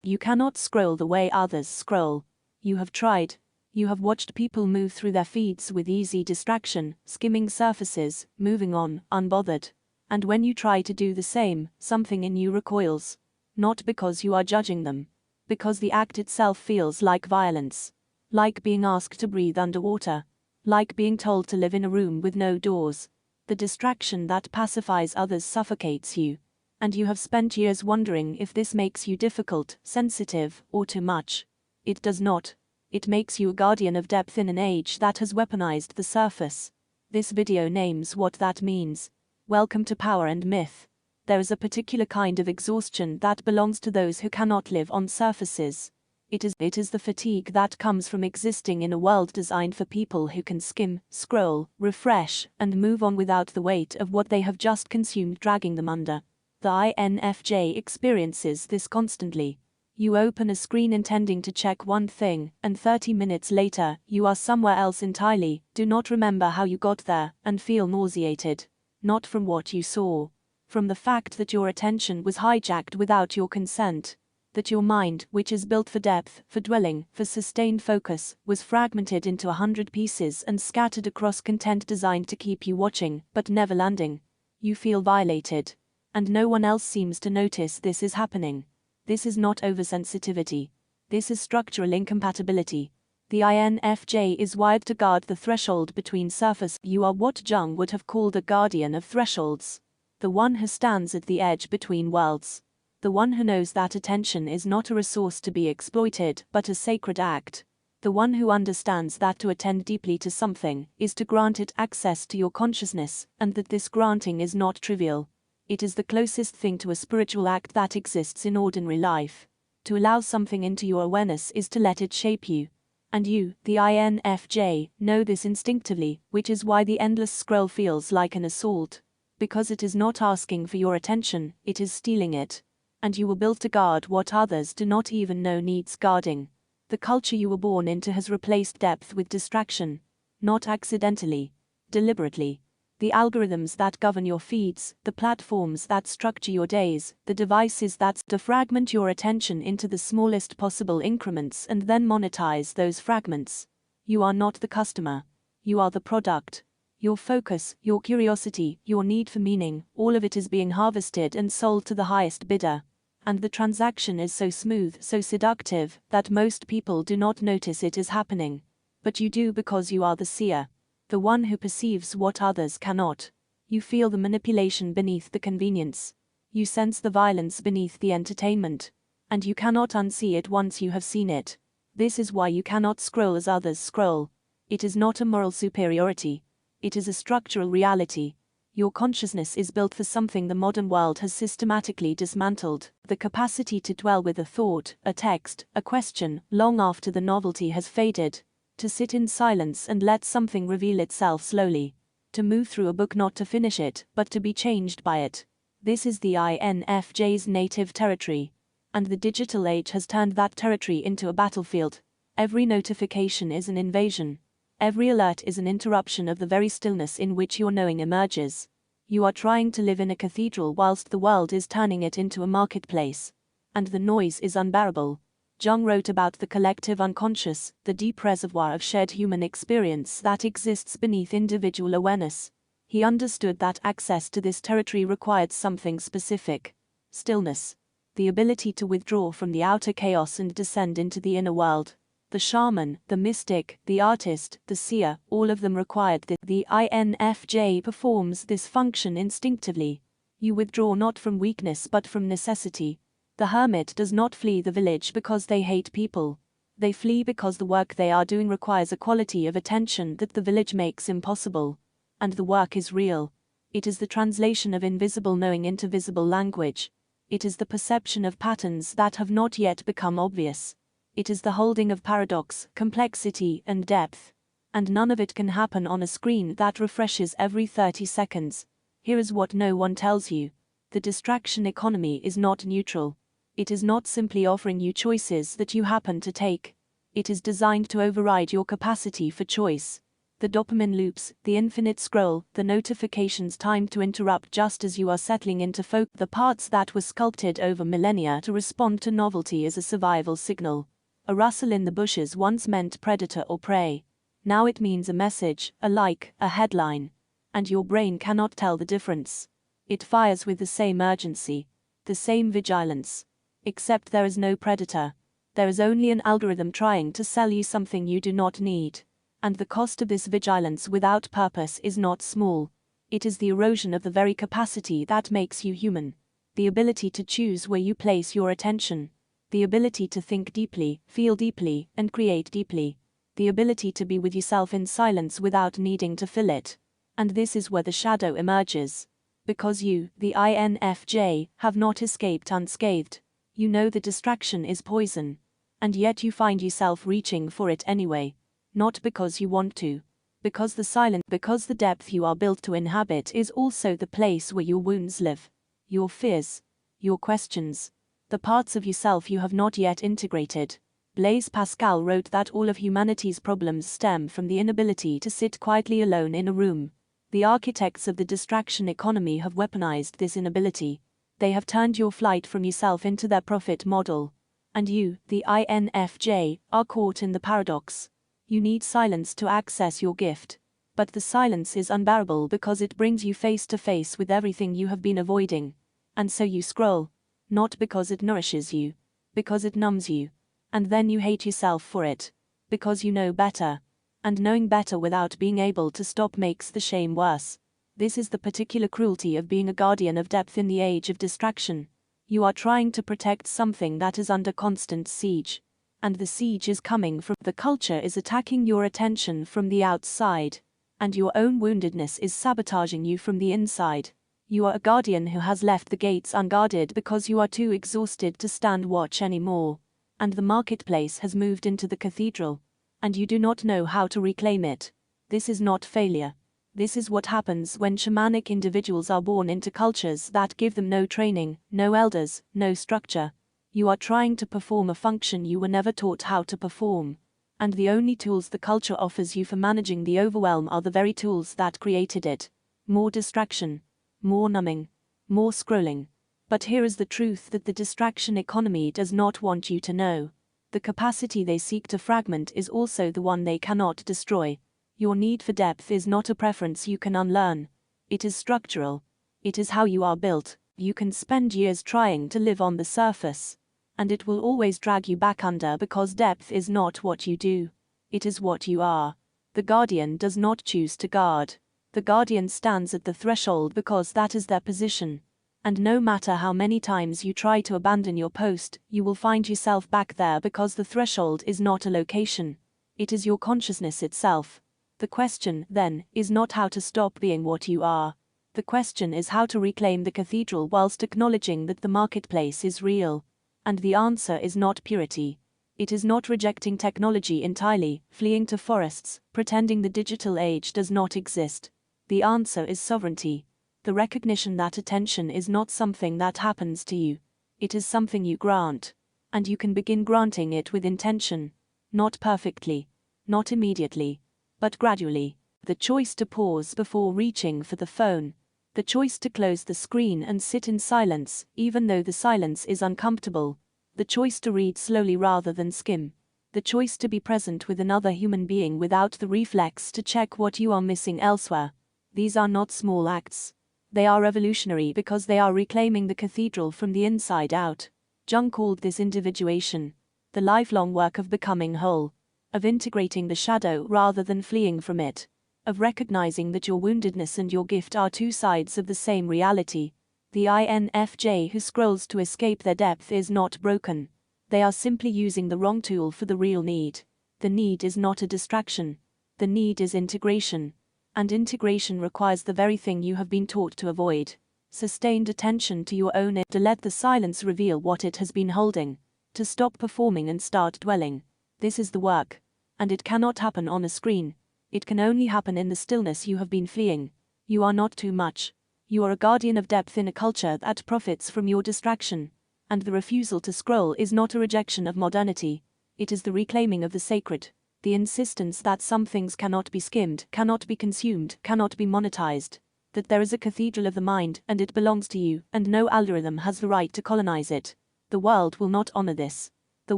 You cannot scroll the way others scroll. You have tried. You have watched people move through their feeds with easy distraction, skimming surfaces, moving on, unbothered. And when you try to do the same, something in you recoils. Not because you are judging them. Because the act itself feels like violence. Like being asked to breathe underwater. Like being told to live in a room with no doors. The distraction that pacifies others suffocates you. And you have spent years wondering if this makes you difficult, sensitive, or too much. It does not. It makes you a guardian of depth in an age that has weaponized the surface. This video names what that means. Welcome to Power and Myth. There is a particular kind of exhaustion that belongs to those who cannot live on surfaces. It is the fatigue that comes from existing in a world designed for people who can skim, scroll, refresh, and move on without the weight of what they have just consumed dragging them under. The INFJ experiences this constantly. You open a screen intending to check one thing, and 30 minutes later, you are somewhere else entirely, do not remember how you got there, and feel nauseated. Not from what you saw. From the fact that your attention was hijacked without your consent. That your mind, which is built for depth, for dwelling, for sustained focus, was fragmented into 100 pieces and scattered across content designed to keep you watching, but never landing. You feel violated. And no one else seems to notice this is happening. This is not oversensitivity. This is structural incompatibility. The INFJ is wired to guard the threshold between surface. You are what Jung would have called a guardian of thresholds. The one who stands at the edge between worlds. The one who knows that attention is not a resource to be exploited, but a sacred act. The one who understands that to attend deeply to something is to grant it access to your consciousness, and that this granting is not trivial. It is the closest thing to a spiritual act that exists in ordinary life. To allow something into your awareness is to let it shape you. And you, the INFJ, know this instinctively, which is why the endless scroll feels like an assault. Because it is not asking for your attention, it is stealing it. And you were built to guard what others do not even know needs guarding. The culture you were born into has replaced depth with distraction. Not accidentally. Deliberately. The algorithms that govern your feeds, the platforms that structure your days, the devices that defragment your attention into the smallest possible increments and then monetize those fragments. You are not the customer. You are the product. Your focus, your curiosity, your need for meaning, all of it is being harvested and sold to the highest bidder. And the transaction is so smooth, so seductive, that most people do not notice it is happening. But you do because you are the seer. The one who perceives what others cannot. You feel the manipulation beneath the convenience. You sense the violence beneath the entertainment. And you cannot unsee it once you have seen it. This is why you cannot scroll as others scroll. It is not a moral superiority. It is a structural reality. Your consciousness is built for something the modern world has systematically dismantled. The capacity to dwell with a thought, a text, a question, long after the novelty has faded. To sit in silence and let something reveal itself slowly. To move through a book not to finish it, but to be changed by it. This is the INFJ's native territory. And the digital age has turned that territory into a battlefield. Every notification is an invasion. Every alert is an interruption of the very stillness in which your knowing emerges. You are trying to live in a cathedral whilst the world is turning it into a marketplace. And the noise is unbearable. Jung wrote about the collective unconscious, the deep reservoir of shared human experience that exists beneath individual awareness. He understood that access to this territory required something specific. Stillness. The ability to withdraw from the outer chaos and descend into the inner world. The shaman, the mystic, the artist, the seer, all of them required this. The INFJ performs this function instinctively. You withdraw not from weakness but from necessity. The hermit does not flee the village because they hate people. They flee because the work they are doing requires a quality of attention that the village makes impossible. And the work is real. It is the translation of invisible knowing into visible language. It is the perception of patterns that have not yet become obvious. It is the holding of paradox, complexity, and depth. And none of it can happen on a screen that refreshes every 30 seconds. Here is what no one tells you. The distraction economy is not neutral. It is not simply offering you choices that you happen to take. It is designed to override your capacity for choice. The dopamine loops, the infinite scroll, the notifications timed to interrupt just as you are settling into focus. The parts that were sculpted over millennia to respond to novelty as a survival signal. A rustle in the bushes once meant predator or prey. Now it means a message, a like, a headline. And your brain cannot tell the difference. It fires with the same urgency, the same vigilance. Except there is no predator. There is only an algorithm trying to sell you something you do not need. And the cost of this vigilance without purpose is not small. It is the erosion of the very capacity that makes you human. The ability to choose where you place your attention. The ability to think deeply, feel deeply, and create deeply. The ability to be with yourself in silence without needing to fill it. And this is where the shadow emerges. Because you, the INFJ, have not escaped unscathed. You know the distraction is poison. And yet you find yourself reaching for it anyway. Not because you want to. Because the depth you are built to inhabit is also the place where your wounds live. Your fears. Your questions. The parts of yourself you have not yet integrated. Blaise Pascal wrote that all of humanity's problems stem from the inability to sit quietly alone in a room. The architects of the distraction economy have weaponized this inability. They have turned your flight from yourself into their profit model. And you, the INFJ, are caught in the paradox. You need silence to access your gift. But the silence is unbearable because it brings you face to face with everything you have been avoiding. And so you scroll. Not because it nourishes you. Because it numbs you. And then you hate yourself for it. Because you know better. And knowing better without being able to stop makes the shame worse. This is the particular cruelty of being a guardian of depth in the age of distraction. You are trying to protect something that is under constant siege. And the siege is coming from the culture is attacking your attention from the outside. And your own woundedness is sabotaging you from the inside. You are a guardian who has left the gates unguarded because you are too exhausted to stand watch anymore. And the marketplace has moved into the cathedral. And you do not know how to reclaim it. This is not failure. This is what happens when shamanic individuals are born into cultures that give them no training, no elders, no structure. You are trying to perform a function you were never taught how to perform. And the only tools the culture offers you for managing the overwhelm are the very tools that created it. More distraction. More numbing. More scrolling. But here is the truth that the distraction economy does not want you to know. The capacity they seek to fragment is also the one they cannot destroy. Your need for depth is not a preference you can unlearn. It is structural. It is how you are built. You can spend years trying to live on the surface. And it will always drag you back under because depth is not what you do. It is what you are. The guardian does not choose to guard. The guardian stands at the threshold because that is their position. And no matter how many times you try to abandon your post, you will find yourself back there because the threshold is not a location. It is your consciousness itself. The question, then, is not how to stop being what you are. The question is how to reclaim the cathedral whilst acknowledging that the marketplace is real. And the answer is not purity. It is not rejecting technology entirely, fleeing to forests, pretending the digital age does not exist. The answer is sovereignty. The recognition that attention is not something that happens to you. It is something you grant. And you can begin granting it with intention. Not perfectly. Not immediately. But gradually. The choice to pause before reaching for the phone. The choice to close the screen and sit in silence, even though the silence is uncomfortable. The choice to read slowly rather than skim. The choice to be present with another human being without the reflex to check what you are missing elsewhere. These are not small acts. They are revolutionary because they are reclaiming the cathedral from the inside out. Jung called this individuation. The lifelong work of becoming whole. Of integrating the shadow rather than fleeing from it. Of recognizing that your woundedness and your gift are two sides of the same reality. The INFJ who scrolls to escape their depth is not broken. They are simply using the wrong tool for the real need. The need is not a distraction. The need is integration. And integration requires the very thing you have been taught to avoid. Sustained attention to your own to let the silence reveal what it has been holding. To stop performing and start dwelling. This is the work. And it cannot happen on a screen. It can only happen in the stillness you have been fleeing. You are not too much. You are a guardian of depth in a culture that profits from your distraction. And the refusal to scroll is not a rejection of modernity. It is the reclaiming of the sacred. The insistence that some things cannot be skimmed, cannot be consumed, cannot be monetized. That there is a cathedral of the mind and it belongs to you, and no algorithm has the right to colonize it. The world will not honor this. The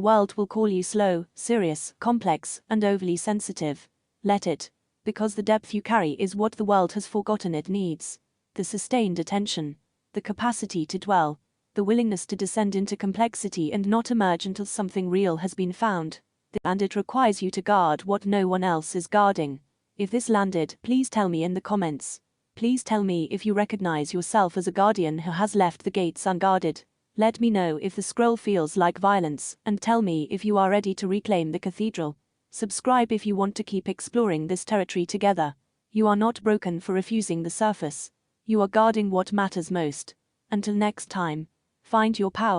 world will call you slow, serious, complex, and overly sensitive. Let it. Because the depth you carry is what the world has forgotten it needs. The sustained attention. The capacity to dwell. The willingness to descend into complexity and not emerge until something real has been found. And it requires you to guard what no one else is guarding. If this landed, please tell me in the comments. Please tell me if you recognize yourself as a guardian who has left the gates unguarded. Let me know if the scroll feels like violence, and tell me if you are ready to reclaim the cathedral. Subscribe if you want to keep exploring this territory together. You are not broken for refusing the surface. You are guarding what matters most. Until next time, find your power.